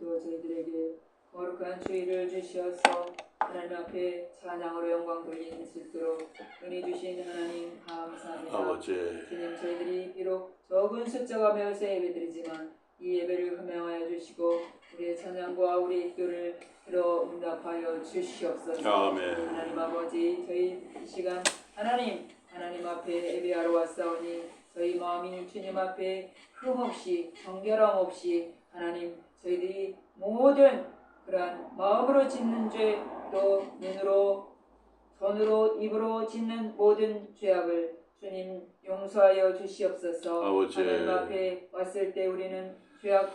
또 저희들에게 거룩한 주의를 주시어서 하나님 앞에 찬양으로 영광 돌리는 수 있도록 은혜 주신 하나님 감사합니다. 아버지, 주님, 저희들이 비록 적은 숫자가 모여서 예배드리지만 이 예배를 흠양하여 주시고 우리의 찬양과 우리의 기도를 들어 응답하여 주시옵소서. 아멘. 하나님 아버지, 저희 이 시간 하나님 앞에 예배하러 왔사오니 저희 마음이 주님 앞에 흠없이 정결함 없이 하나님 저희들이 모든 그러한 마음으로 짓는 죄 또 눈으로 손으로 입으로 짓는 모든 죄악을 주님 용서하여 주시옵소서. 아버지. 하나님 앞에 왔을 때 우리는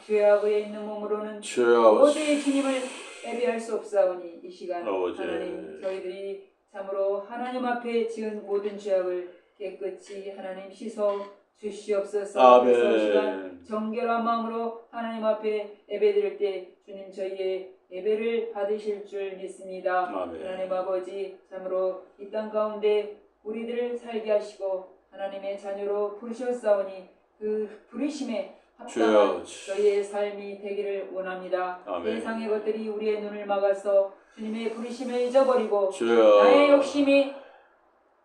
죄악에 있는 몸으로는 주여, 도저히 주님을 예배할 수 없사오니 이 시간 아버지. 하나님 저희들이 참으로 하나님 앞에 지은 모든 죄악을 깨끗이 하나님 씻어 주시옵소서. 아멘. 그래서 이 시간 정결한 마음으로 하나님 앞에 예배드릴 때 주님 저희의 예배를 받으실 줄 믿습니다. 아멘. 하나님 아버지 참으로 이 땅 가운데 우리들을 살게 하시고 하나님의 자녀로 부르셨사오니 그 부르심에 합당한 저희의 삶이 되기를 원합니다. 아멘. 세상의 것들이 우리의 눈을 막아서 주님의 부르심을 잊어버리고 주여. 나의 욕심이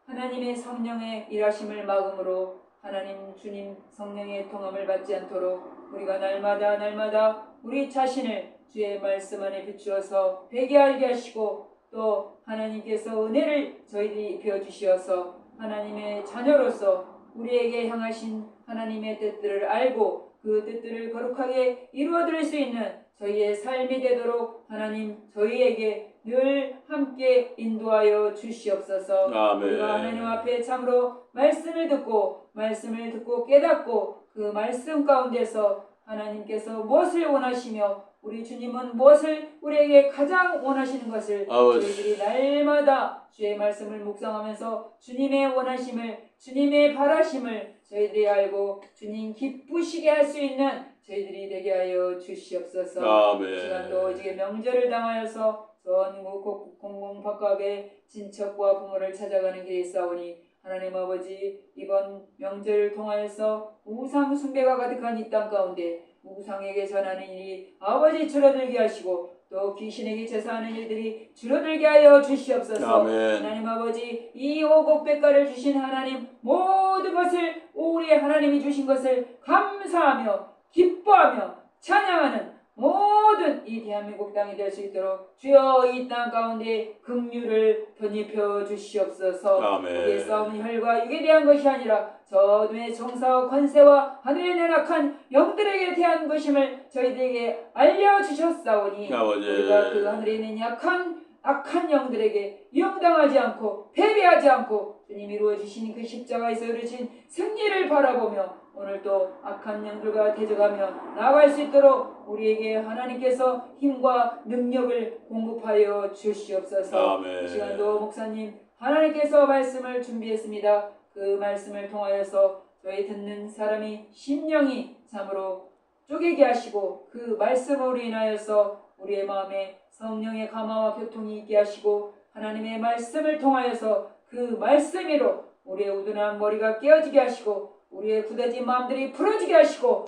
하나님의 성령의 일하심을 막음으로 하나님 주님 성령의 통함을 받지 않도록 우리가 날마다 우리 자신을 주의 말씀 안에 비추어서 되게 알게 하시고 또 하나님께서 은혜를 저희들이 입혀주시어서 하나님의 자녀로서 우리에게 향하신 하나님의 뜻들을 알고 그 뜻들을 거룩하게 이루어드릴 수 있는 저희의 삶이 되도록 하나님 저희에게 늘 함께 인도하여 주시옵소서. 아멘. 우리가 하나님 앞에 참으로 말씀을 듣고 깨닫고 그 말씀 가운데서 하나님께서 무엇을 원하시며 우리 주님은 무엇을 우리에게 가장 원하시는 것을 저희들이 날마다 주의 말씀을 묵상하면서 주님의 원하심을 주님의 바라심을 저희들이 알고 주님 기쁘시게 할 수 있는 저희들이 되게 하여 주시옵소서. 아멘. 시간도 오직에 명절을 당하여서 전국 공공박각의 친척과 부모를 찾아가는 길에 있사오니 하나님 아버지 이번 명절을 통하여서 우상 숭배가 가득한 이 땅 가운데 우상에게 전하는 일이 아버지 줄어들게 하시고 또 귀신에게 제사하는 일들이 줄어들게 하여 주시옵소서. 아멘. 하나님 아버지 이 오곡백과를 주신 하나님 모든 것을 우리의 하나님이 주신 것을 감사하며 기뻐하며 찬양하는 모든 이 대한민국 땅이 될 수 있도록 주여 이 땅 가운데 긍휼을 덧입혀 주시옵소서. 아멘. 우리의 싸움은 혈과 육에 대한 것이 아니라 저 어둠의 정사와 권세와 하늘의 내락한 영들에게 대한 것임을 저희들에게 알려주셨사오니 아버지. 우리가 그 하늘에 있는 악한 영들에게 위험당하지 않고 패배하지 않고 주님 이루어주신 그 십자가에서 이루어진 승리를 바라보며 오늘도 악한 영들과 대적하며 나아갈 수 있도록 우리에게 하나님께서 힘과 능력을 공급하여 주시옵소서. 아멘. 이 시간도 목사님 하나님께서 말씀을 준비했습니다. 그 말씀을 통하여서 저희 듣는 사람이 심령이 참으로 쪼개게 하시고 그 말씀으로 인하여서 우리의 마음에 성령의 감화와 교통이 있게 하시고 하나님의 말씀을 통하여서 그 말씀으로 우리의 우둔한 머리가 깨어지게 하시고 우리의 굳어진 마음들이 풀어지게 하시고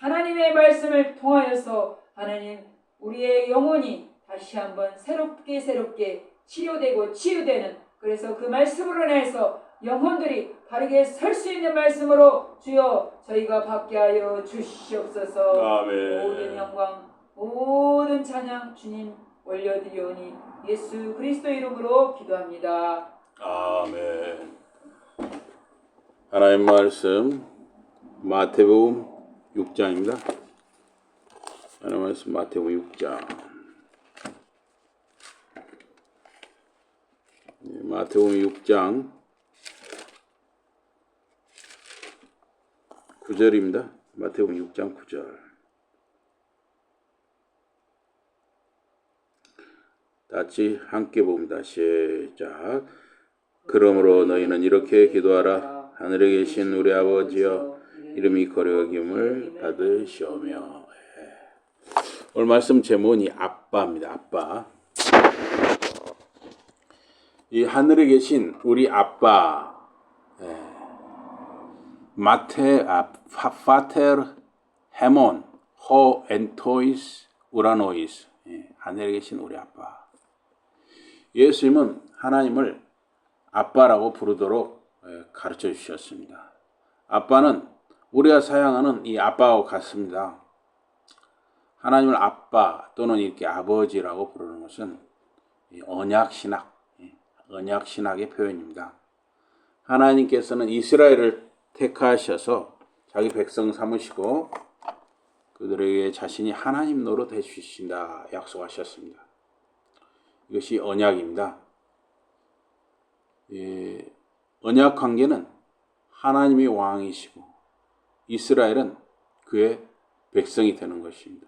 하나님의 말씀을 통하여서 하나님 우리의 영혼이 다시 한번 새롭게 치료되고 치유되는 그래서 그 말씀으로 인해서 영혼들이 바르게 설 수 있는 말씀으로 주여 저희가 받게 하여 주시옵소서. 아멘. 모든 영광 모든 찬양 주님 올려드리오니 예수 그리스도 이름으로 기도합니다. 아멘. 하나님 말씀 마태복음 6장입니다. 하나님 말씀 마태복음 6장. 마태복음 6장 9절입니다. 마태복음 6장 9절. 같이 함께 봅니다. 시작. 그러므로 너희는 이렇게 기도하라. 하늘에 계신 우리 아버지여 이름이 거룩임을 받으시오며. 오늘 말씀 제목이 아빠입니다. 아빠. 이 하늘에 계신 우리 아빠. Vater Hemon ho entois 우라노이스, 하늘에 계신 우리 아빠. 예수님은 하나님을 아빠라고 부르도록 가르쳐 주셨습니다. 아빠는 우리가 사용하는 이 아빠와 같습니다. 하나님을 아빠 또는 이렇게 아버지라고 부르는 것은 언약신학의 표현입니다. 하나님께서는 이스라엘을 택하셔서 자기 백성 삼으시고 그들에게 자신이 하나님 노릇 해주신다 약속하셨습니다. 이것이 언약입니다. 언약 관계는 하나님이 왕이시고 이스라엘은 그의 백성이 되는 것입니다.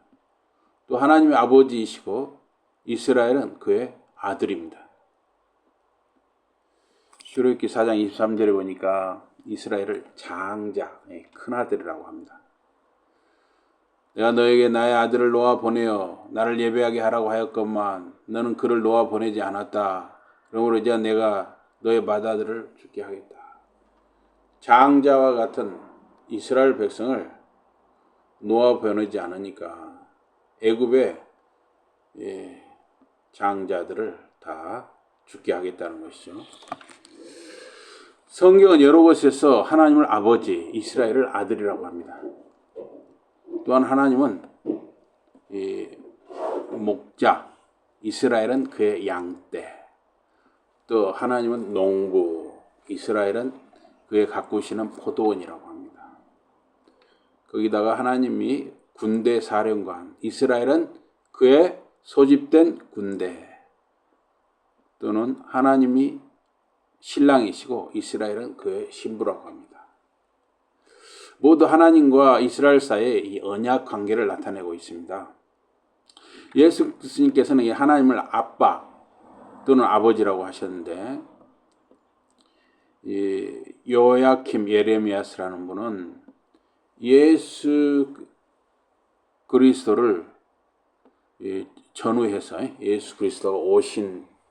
또 하나님의 아버지이시고 이스라엘은 그의 아들입니다. 출애굽기 4장 23절에 보니까 이스라엘을 장자, 큰아들이라고 합니다. 내가 너에게 나의 아들을 놓아 보내어 나를 예배하게 하라고 하였건만 너는 그를 놓아 보내지 않았다. 그러므로 이제 내가 너의 맏아들을 죽게 하겠다. 장자와 같은 이스라엘 백성을 놓아 보내지 않으니까 애굽의 장자들을 다 죽게 하겠다는 것이죠. 성경은 여러 곳에서 하나님을 아버지, 이스라엘을 아들이라고 합니다. 또한 하나님은 목자, 이스라엘은 그의 양떼. 또 하나님은 농부, 이스라엘은 그의 가꾸시는 포도원이라고 합니다. 거기다가 하나님이 군대 사령관, 이스라엘은 그의 소집된 군대. 또는 하나님이 신랑이시고 이스라엘은 그의 신부라고 합니다. 모두 하나님과 이스라엘 사이에 이 언약 관계를 나타내고 있습니다. 예수님께서는 하나님을 아빠 또는 아버지라고 하셨는데 요야킴 예레미야스라는 분은 예수 그리스도를 전후해서 예수 그리스도가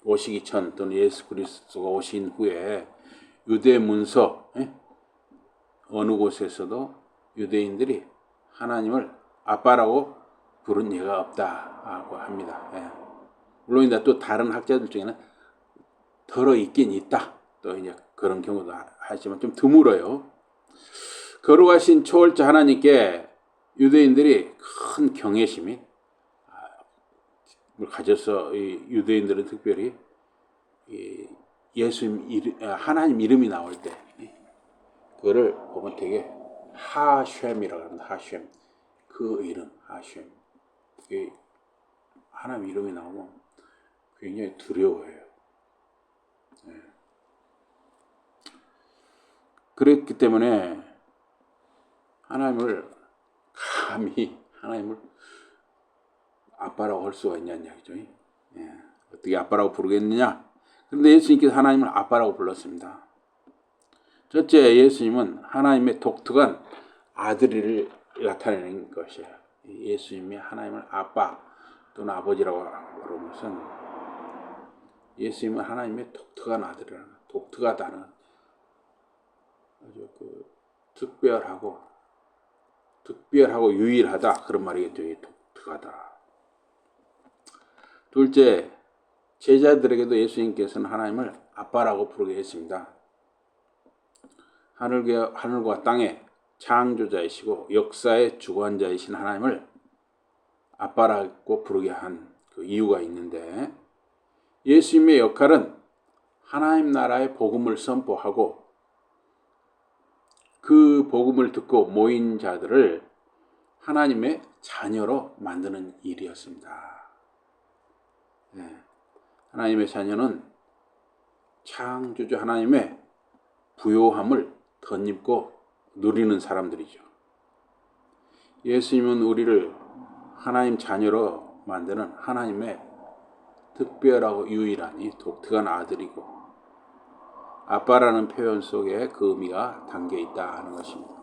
오시기 전 또는 예수 그리스도가 오신 후에 유대 문서 어느 곳에서도 유대인들이 하나님을 아빠라고 부른 예가 없다고 합니다. 물론 또 다른 학자들 중에는 덜어 있긴 있다. 또 이제 그런 경우도 하지만 좀 드물어요. 거룩하신 초월자 하나님께 유대인들이 큰 경외심이 가져서 유대인들은 특별히 예수님 하나님 이름이 나올 때 그거를 보면 되게 하쉔이라고 합니다. 하쉔, 그 이름 하쉔. 하나님 이름이 나오면 굉장히 두려워해요. 그랬기 때문에 하나님을 감히 하나님을 아빠라고 할 수가 있냐는 얘기죠. 어떻게 아빠라고 부르겠느냐? 그런데 예수님께서 하나님을 아빠라고 불렀습니다. 첫째, 예수님은 하나님의 독특한 아들을 나타내는 것이에요. 예수님이 하나님을 아빠 또는 아버지라고 부르는 것은 예수님은 하나님의 독특한 아들이라는, 독특하다는, 아주 특별하고 유일하다, 그런 말이겠죠. 독특하다. 둘째, 제자들에게도 예수님께서는 하나님을 아빠라고 부르게 했습니다. 하늘과 땅의 창조자이시고 역사의 주관자이신 하나님을 아빠라고 부르게 한 그 이유가 있는데, 예수님의 역할은 하나님 나라의 복음을 선포하고 그 복음을 듣고 모인 자들을 하나님의 자녀로 만드는 일이었습니다. 하나님의 자녀는 창조주 하나님의 부요함을 덧입고 누리는 사람들이죠. 예수님은 우리를 하나님 자녀로 만드는 하나님의 특별하고 유일한 독특한 아들이고 아빠라는 표현 속에 그 의미가 담겨 있다는 것입니다.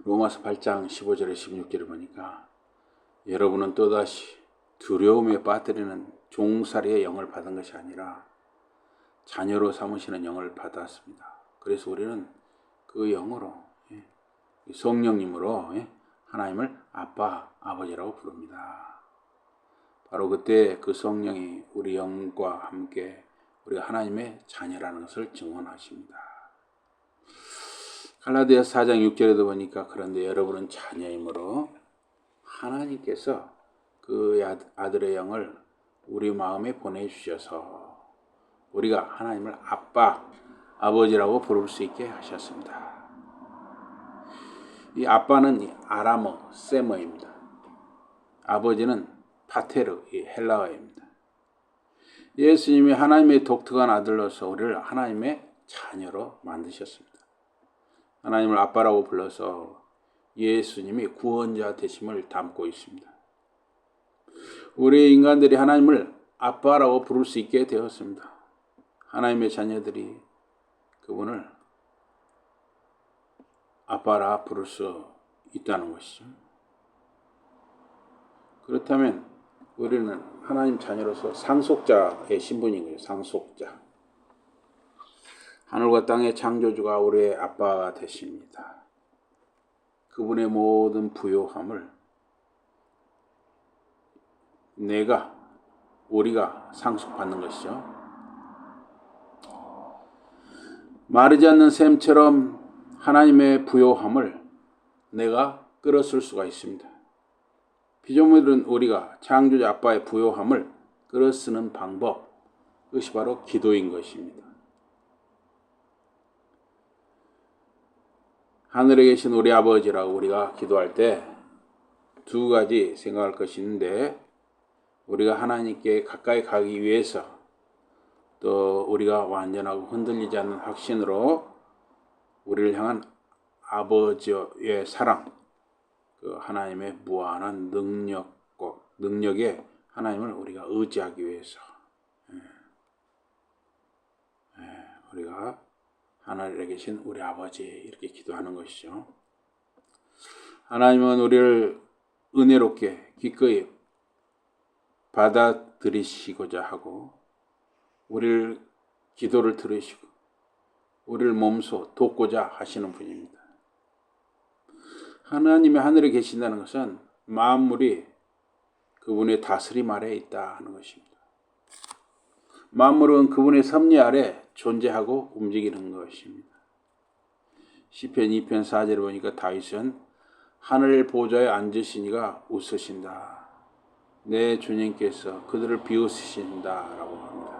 로마서 8장 15절에 16절을 보니까 여러분은 또다시 두려움에 빠뜨리는 종살이의 영을 받은 것이 아니라 자녀로 삼으시는 영을 받았습니다. 그래서 우리는 그 영으로, 성령님으로 하나님을 아빠, 아버지라고 부릅니다. 바로 그때 그 성령이 우리 영과 함께 우리가 하나님의 자녀라는 것을 증언하십니다. 갈라디아서 4장 6절에도 보니까 그런데 여러분은 자녀이므로 하나님께서 그 아들의 영을 우리 마음에 보내주셔서 우리가 하나님을 아빠, 아버지라고 부를 수 있게 하셨습니다. 이 아빠는 아람어, 세머입니다. 아버지는 파테르, 이 헬라어입니다. 예수님이 하나님의 독특한 아들로서 우리를 하나님의 자녀로 만드셨습니다. 하나님을 아빠라고 불러서 예수님이 구원자 되심을 담고 있습니다. 우리 인간들이 하나님을 아빠라고 부를 수 있게 되었습니다. 하나님의 자녀들이 그분을 아빠라 부를 수 있다는 것이죠. 그렇다면 우리는 하나님 자녀로서 상속자의 신분인 거예요. 상속자. 하늘과 땅의 창조주가 우리의 아빠가 되십니다. 그분의 모든 부요함을 우리가 상속받는 것이죠. 마르지 않는 샘처럼 하나님의 부요함을 내가 끌어쓸 수가 있습니다. 피조물은 우리가 창조자 아빠의 부요함을 끌어쓰는 방법, 그것이 바로 기도인 것입니다. 하늘에 계신 우리 아버지라고 우리가 기도할 때 두 가지 생각할 것이 있는데, 우리가 하나님께 가까이 가기 위해서 또 우리가 완전하고 흔들리지 않는 확신으로 우리를 향한 아버지의 사랑, 그 하나님의 무한한 능력에 하나님을 우리가 의지하기 위해서 우리가 하늘에 계신 우리 아버지 이렇게 기도하는 것이죠. 하나님은 우리를 은혜롭게 기꺼이 받아들이시고자 하고 우리를 기도를 들으시고 우리를 몸소 돕고자 하시는 분입니다. 하나님이 하늘에 계신다는 것은 만물이 그분의 다스림 아래에 있다 하는 것입니다. 만물은 그분의 섭리 아래 존재하고 움직이는 것입니다. 시편 2편 4절에 보니까 다윗은 하늘 보좌에 앉으시니가 웃으신다. 내 주님께서 그들을 비웃으신다 라고 합니다.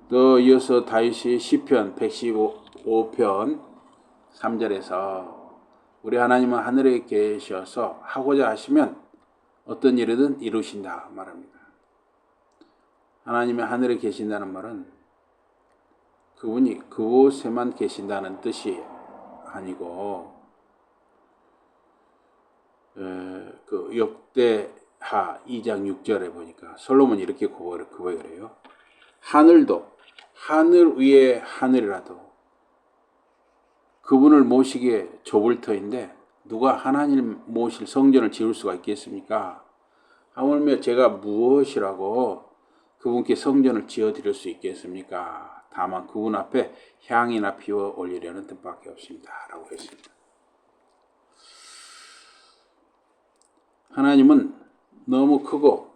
또 이어서 다윗이 시편 115편 3절에서 우리 하나님은 하늘에 계셔서 하고자 하시면 어떤 일이든 이루신다 말합니다. 하나님이 하늘에 계신다는 말은 그분이 그곳에만 계신다는 뜻이 아니고 그 역대하 2장 6절에 보니까 솔로몬이 이렇게 고백을 해요. 하늘도 하늘 위에 하늘이라도 그분을 모시기에 좁을 터인데 누가 하나님 모실 성전을 지을 수가 있겠습니까? 하물며 제가 무엇이라고 그분께 성전을 지어드릴 수 있겠습니까? 다만 그분 앞에 향이나 피워 올리려는 뜻밖에 없습니다 라고 했습니다. 하나님은 너무 크고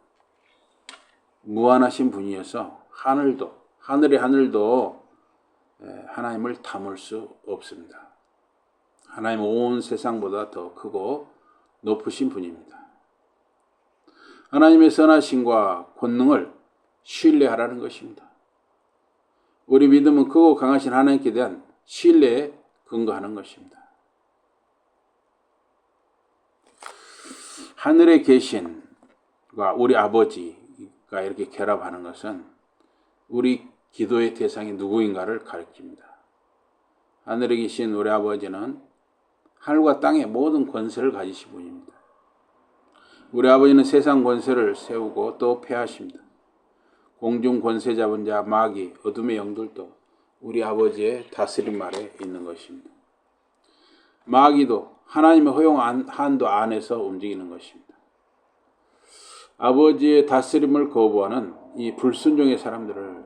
무한하신 분이어서 하늘의 하늘도 하나님을 담을 수 없습니다. 하나님은 온 세상보다 더 크고 높으신 분입니다. 하나님의 선하심과 권능을 신뢰하라는 것입니다. 우리 믿음은 크고 강하신 하나님께 대한 신뢰에 근거하는 것입니다. 하늘에 계신과 우리 아버지가 이렇게 결합하는 것은 우리 기도의 대상이 누구인가를 가리킵니다. 하늘에 계신 우리 아버지는 하늘과 땅의 모든 권세를 가지신 분입니다. 우리 아버지는 세상 권세를 세우고 또 폐하십니다. 공중 권세 잡은 자, 마귀, 어둠의 영들도 우리 아버지의 다스림 아래 있는 것입니다. 마귀도 하나님의 허용한 한도 안에서 움직이는 것입니다. 아버지의 다스림을 거부하는 이 불순종의 사람들을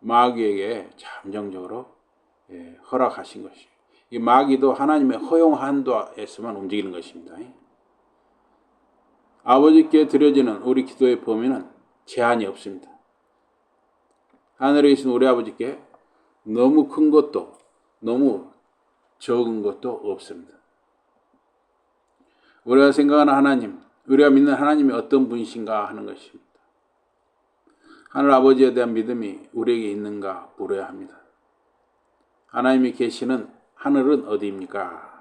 마귀에게 잠정적으로 허락하신 것이에요. 이 마귀도 하나님의 허용 한도에서만 움직이는 것입니다. 아버지께 드려지는 우리 기도의 범위는 제한이 없습니다. 하늘에 계신 우리 아버지께 너무 큰 것도 너무 적은 것도 없습니다. 우리가 생각하는 하나님, 우리가 믿는 하나님이 어떤 분이신가 하는 것입니다. 하늘 아버지에 대한 믿음이 우리에게 있는가 물어야 합니다. 하나님이 계시는 하늘은 어디입니까?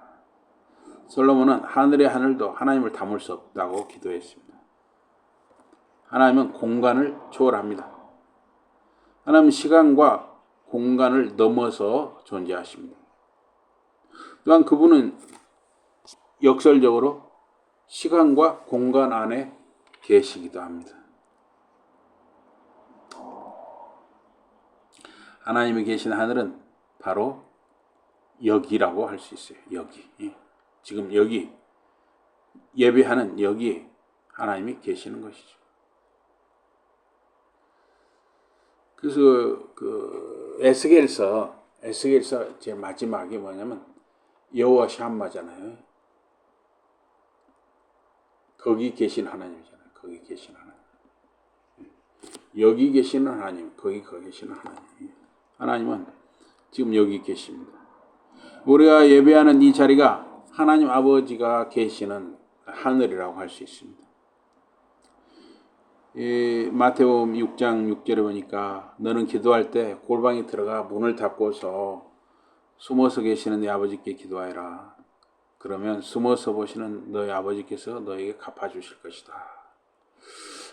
솔로몬은 하늘의 하늘도 하나님을 담을 수 없다고 기도했습니다. 하나님은 공간을 초월합니다. 하나님은 시간과 공간을 넘어서 존재하십니다. 또한 그분은 역설적으로 시간과 공간 안에 계시기도 합니다. 하나님이 계신 하늘은 바로 여기라고 할 수 있어요. 여기. 지금 여기 예배하는 여기 하나님이 계시는 것이죠. 그래서 그 에스겔서 제 마지막이 뭐냐면 여호와 샴마잖아요. 거기 계신 하나님이잖아요. 거기 계신 하나님. 여기 계시는 하나님, 거기 계시는 하나님. 하나님은 지금 여기 계십니다. 우리가 예배하는 이 자리가 하나님 아버지가 계시는 하늘이라고 할 수 있습니다. 마태복음 6장 6절에 보니까 너는 기도할 때 골방에 들어가 문을 닫고서 숨어서 계시는 네 아버지께 기도하여라. 그러면 숨어서 보시는 너희 아버지께서 너에게 갚아주실 것이다.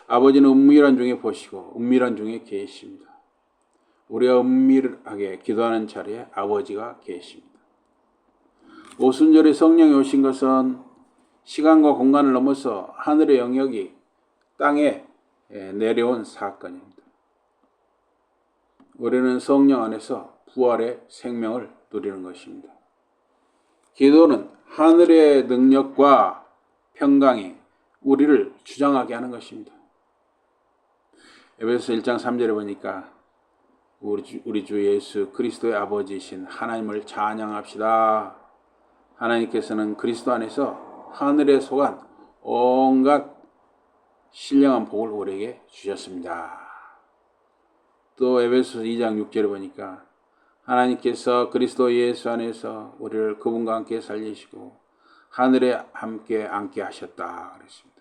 아버지는 은밀한 중에 보시고 은밀한 중에 계십니다. 우리가 은밀하게 기도하는 자리에 아버지가 계십니다. 오순절에 성령이 오신 것은 시간과 공간을 넘어서 하늘의 영역이 땅에 내려온 사건입니다. 우리는 성령 안에서 부활의 생명을 누리는 것입니다. 기도는 하늘의 능력과 평강이 우리를 주장하게 하는 것입니다. 에베소서 1장 3절에 보니까 우리 주 예수 그리스도의 아버지이신 하나님을 찬양합시다. 하나님께서는 그리스도 안에서 하늘에 속한 온갖 신령한 복을 우리에게 주셨습니다. 또 에베소서 2장 6절에 보니까 하나님께서 그리스도 예수 안에서 우리를 그분과 함께 살리시고 하늘에 함께 앉게 하셨다 그랬습니다.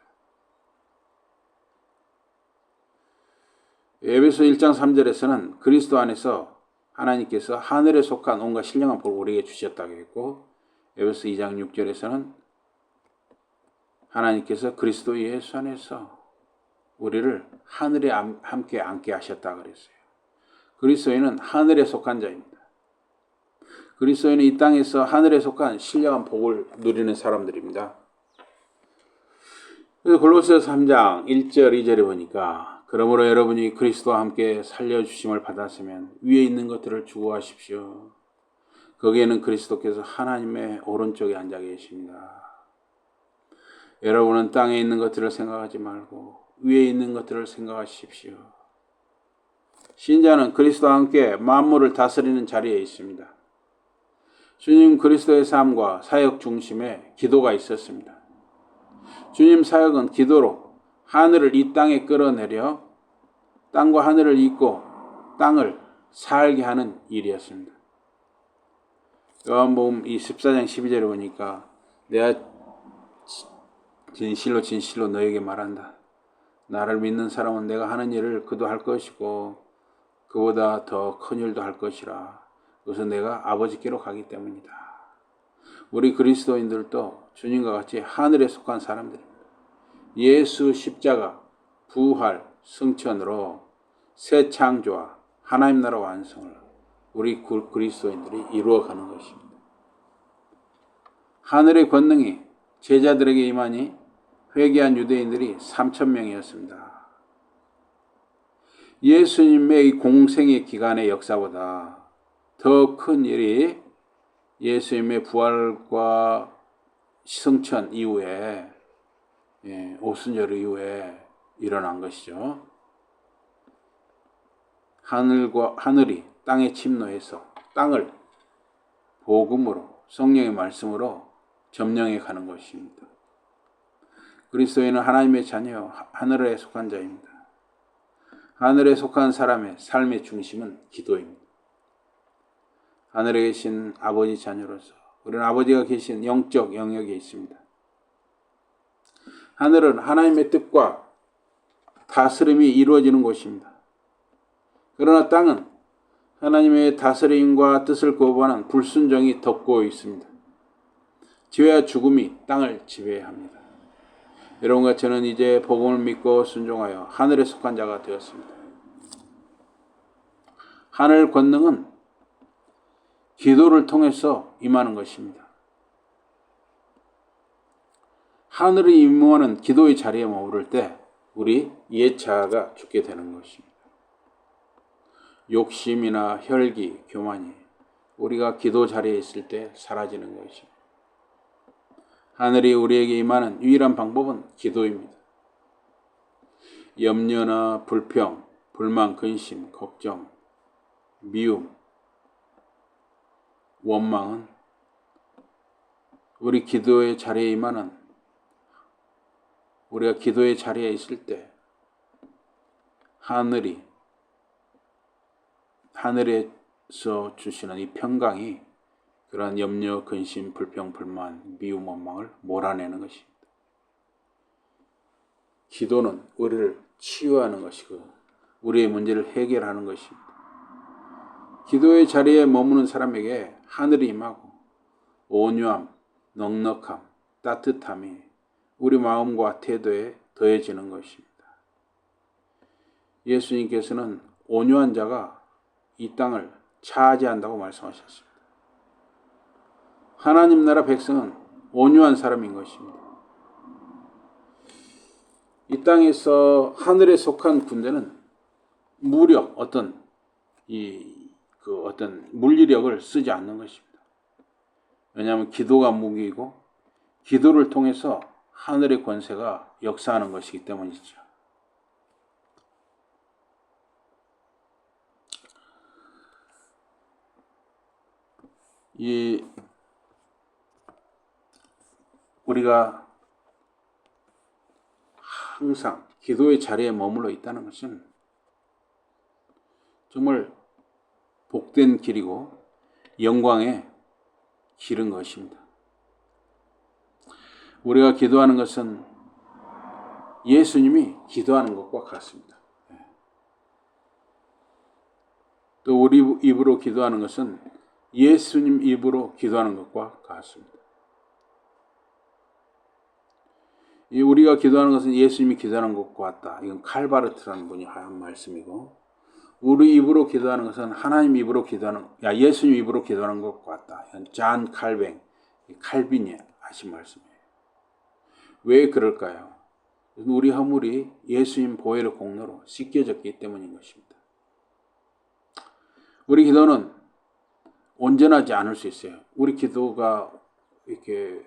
에베소 1장 3절에서는 그리스도 안에서 하나님께서 하늘에 속한 온갖 신령한 복을 우리에게 주셨다고 했고 에베소 2장 6절에서는 하나님께서 그리스도 예수 안에서 우리를 하늘에 함께 앉게 하셨다 그랬어요. 그리스도인은 하늘에 속한 자입니다. 그리스도인은 이 땅에서 하늘에 속한 신령한 복을 누리는 사람들입니다. 그래서 골로새서 3장 1절 2절에 보니까 그러므로 여러분이 그리스도와 함께 살려주심을 받았으면 위에 있는 것들을 추구하십시오. 거기에는 그리스도께서 하나님의 오른쪽에 앉아 계십니다. 여러분은 땅에 있는 것들을 생각하지 말고 위에 있는 것들을 생각하십시오. 신자는 그리스도와 함께 만물을 다스리는 자리에 있습니다. 주님 그리스도의 삶과 사역 중심에 기도가 있었습니다. 주님 사역은 기도로 하늘을 이 땅에 끌어내려 땅과 하늘을 잇고 땅을 살게 하는 일이었습니다. 요한복음 14장 12절에 보니까 내가 진실로 너에게 말한다. 나를 믿는 사람은 내가 하는 일을 그도 할 것이고 그보다 더 큰 일도 할 것이라. 그것은 내가 아버지께로 가기 때문이다. 우리 그리스도인들도 주님과 같이 하늘에 속한 사람들입니다. 예수 십자가, 부활, 승천으로 새 창조와 하나님 나라 완성을 우리 그리스도인들이 이루어가는 것입니다. 하늘의 권능이 제자들에게 임하니 회개한 유대인들이 3,000명이었습니다. 예수님의 이 공생의 기간의 역사보다 더 큰 일이 예수님의 부활과 승천 이후에 오순절 이후에 일어난 것이죠. 하늘이 땅에 침노해서 땅을 복음으로 성령의 말씀으로 점령해 가는 것입니다. 그리스도인은 하나님의 자녀, 하늘에 속한 자입니다. 하늘에 속한 사람의 삶의 중심은 기도입니다. 하늘에 계신 아버지 자녀로서 우리는 아버지가 계신 영적 영역에 있습니다. 하늘은 하나님의 뜻과 다스림이 이루어지는 곳입니다. 그러나 땅은 하나님의 다스림과 뜻을 거부하는 불순종이 덮고 있습니다. 죄와 죽음이 땅을 지배합니다. 여러분과 저는 이제 복음을 믿고 순종하여 하늘에 속한 자가 되었습니다. 하늘 권능은 기도를 통해서 임하는 것입니다. 하늘이 임무하는 기도의 자리에 머무를 때 우리 옛 자아가 죽게 되는 것입니다. 욕심이나 혈기, 교만이 우리가 기도 자리에 있을 때 사라지는 것입니다. 하늘이 우리에게 임하는 유일한 방법은 기도입니다. 염려나 불평, 불만, 근심, 걱정, 미움, 원망은 우리 기도의 자리에 임하는 우리가 기도의 자리에 있을 때 하늘에서 주시는 이 평강이 그러한 염려, 근심, 불평, 불만, 미움, 원망을 몰아내는 것입니다. 기도는 우리를 치유하는 것이고 우리의 문제를 해결하는 것입니다. 기도의 자리에 머무는 사람에게 하늘이 임하고 온유함, 넉넉함, 따뜻함이 우리 마음과 태도에 더해지는 것입니다. 예수님께서는 온유한 자가 이 땅을 차지한다고 말씀하셨습니다. 하나님 나라 백성은 온유한 사람인 것입니다. 이 땅에서 하늘에 속한 군대는 무력, 어떤 물리력을 쓰지 않는 것입니다. 왜냐하면 기도가 무기이고 기도를 통해서 하늘의 권세가 역사하는 것이기 때문이죠. 우리가 항상 기도의 자리에 머물러 있다는 것은 정말 복된 길이고 영광의 길인 것입니다. 우리가 기도하는 것은 예수님이 기도하는 것과 같습니다. 또 우리 입으로 기도하는 것은 예수님 입으로 기도하는 것과 같습니다. 우리가 기도하는 것은 예수님이 기도하는 것과 같다. 이건 칼바르트라는 분이 한 말씀이고, 우리 입으로 기도하는 것은 하나님 입으로 예수님 입으로 기도하는 것과 같다. 이건 잔 칼빈이 하신 말씀이에요. 왜 그럴까요? 우리 허물이 예수님 보혈의 공로로 씻겨졌기 때문인 것입니다. 우리 기도는 온전하지 않을 수 있어요. 우리 기도가 이렇게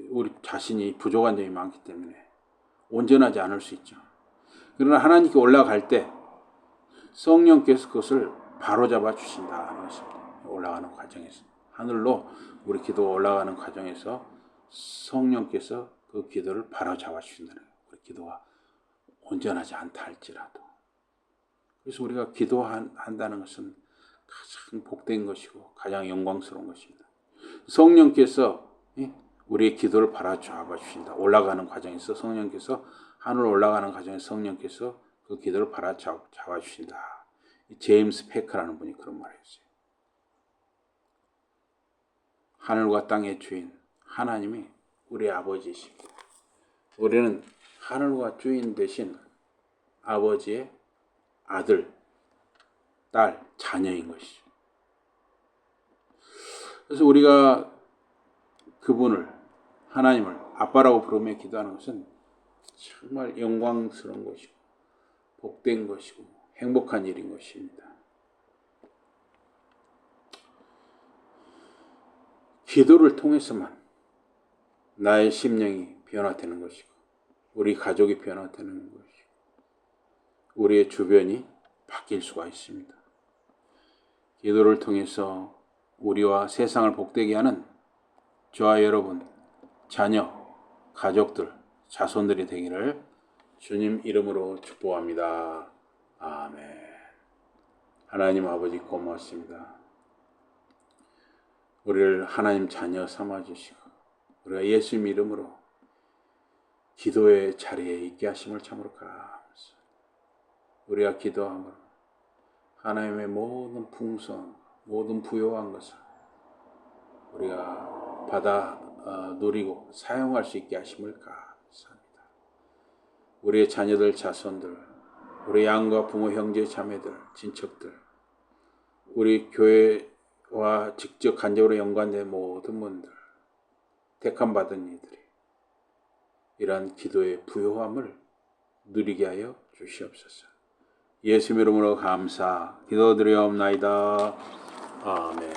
우리 자신이 부족한 점이 많기 때문에 온전하지 않을 수 있죠. 그러나 하나님께 올라갈 때 성령께서 그것을 바로잡아 주신다는 것입니다. 올라가는 과정에서 하늘로 우리 기도가 올라가는 과정에서 성령께서 그 기도를 바로잡아 주신다는 거예요. 우리 기도가 온전하지 않다 할지라도. 그래서 우리가 기도한다는 것은 가장 복된 것이고 가장 영광스러운 것입니다. 성령께서 우리의 기도를 바로잡아 주신다. 올라가는 과정에서 성령께서 하늘 올라가는 과정에서 성령께서 그 기도를 바로잡아 주신다. 제임스 페커라는 분이 그런 말을 했어요. 하늘과 땅의 주인 하나님이 우리 아버지이십니다. 우리는 하늘과 주인 되신 아버지의 아들, 딸, 자녀인 것이죠. 그래서 우리가 그분을, 하나님을 아빠라고 부르며 기도하는 것은 정말 영광스러운 것이고 복된 것이고 행복한 일인 것입니다. 기도를 통해서만 나의 심령이 변화되는 것이고 우리 가족이 변화되는 것이고 우리의 주변이 바뀔 수가 있습니다. 기도를 통해서 우리와 세상을 복되게 하는 저와 여러분, 자녀, 가족들, 자손들이 되기를 주님 이름으로 축복합니다. 아멘. 하나님 아버지 고맙습니다. 우리를 하나님 자녀 삼아주시고 우리가 예수님 이름으로 기도의 자리에 있게 하심을 참으로 감사합니다. 우리가 기도함으로 하나님의 모든 풍성, 모든 부요한 것을 우리가 받아 누리고 사용할 수 있게 하심을 감사합니다. 우리의 자녀들, 자손들, 우리 양가 부모, 형제, 자매들, 친척들, 우리 교회와 직접 간접으로 연관된 모든 분들, 택함 받은 이들이 이러한 기도의 부요함을 누리게 하여 주시옵소서. 예수 이름으로 감사 기도드리옵나이다. 아멘.